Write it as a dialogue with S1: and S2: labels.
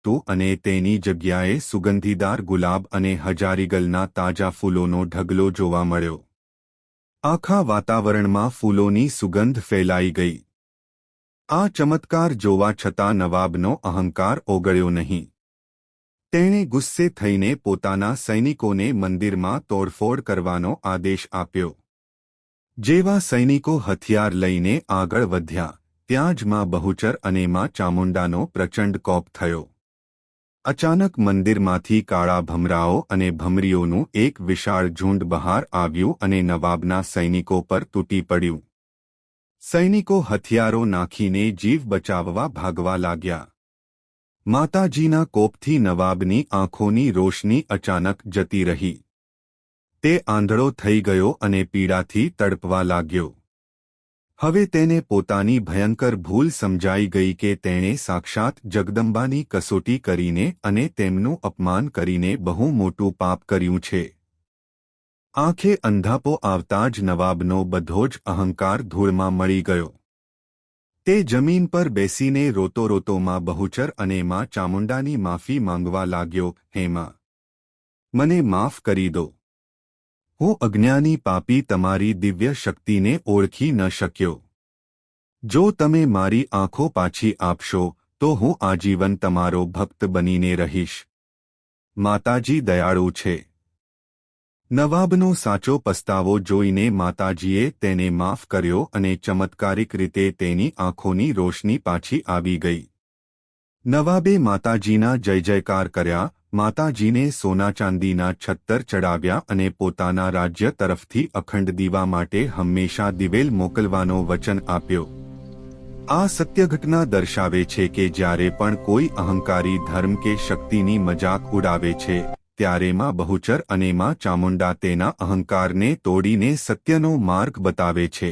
S1: હતું અને તેની જગ્યાએ સુગંધીદાર ગુલાબ અને હજારીગલના તાજા ફૂલોનો ઢગલો જોવા મળ્યો. આખા વાતાવરણમાં ફૂલોની સુગંધ ફેલાઈ ગઈ. આ ચમત્કાર જોવા છતાં નવાબનો અહંકાર ઓગળ્યો નહીં. તેણે ગુસ્સે થઈને પોતાના સૈનિકોને મંદિરમાં તોડફોડ કરવાનો આદેશ આપ્યો. જેવા સૈનિકો હથિયાર લઈને આગળ વધ્યા, ત્યાં જ માં બહુચર અને માં ચામુંડાનો પ્રચંડ કોપ થયો. અચાનક મંદિરમાંથી કાળા ભમરાઓ અને ભમરીઓનું એક વિશાળ ઝુંડ બહાર આવ્યું અને નવાબના સૈનિકો પર તૂટી પડ્યું. સૈનિકો હથિયારો નાખીને જીવ બચાવવા ભાગવા લાગ્યા. માતાજીના કોપથી નવાબની આંખોની રોશની અચાનક જતી રહી. તે આંધળો થઈ ગયો અને પીડાથી તડપવા લાગ્યો. હવે તેને પોતાની ભયંકર ભૂલ સમજાઈ ગઈ કે તેણે સાક્ષાત જગદંબાની કસોટી કરીને અને તેમનું અપમાન કરીને બહુ મોટું પાપ કર્યું છે. આંખે અંધાપો આવતા જ નવાબનો બધો જ અહંકાર ધૂળમાં મળી ગયો. તે જમીન પર બેસીને રોતો રોતો માં બહુચર અને માં ચામુંડાની માફી માંગવા લાગ્યો. હે માં, મને માફ કરી દો. હું અજ્ઞાની પાપી તમારી દિવ્ય શક્તિને ઓળખી ન શક્યો. જો તમે મારી આંખો પાછી આપશો તો હું આજીવન તમારો ભક્ત બનીને રહીશ. માતાજી દયાળુ છે. નવાબનો સાચો પસ્તાવો જોઈને માતાજીએ તેને માફ કર્યો અને ચમત્કારિક રીતે તેની આંખોની રોશની પાછી આવી ગઈ. નવાબે માતાજીના જય જયકાર કર્યા, માતાજીને સોના ચાંદીના છત્તર ચડાવ્યા અને પોતાના રાજ્ય તરફથી અખંડ દીવા માટે હંમેશા દિવેલ મોકલવાનો વચન આપ્યો. આ સત્ય ઘટના દર્શાવે છે કે જ્યારે પણ કોઈ અહંકારી ધર્મ કે શક્તિની મજાક ઉડાવે છે, ત્યારે માં બહુચર અને માં ચામુંડા તેના અહંકારને તોડીને સત્યનો માર્ગ બતાવે છે.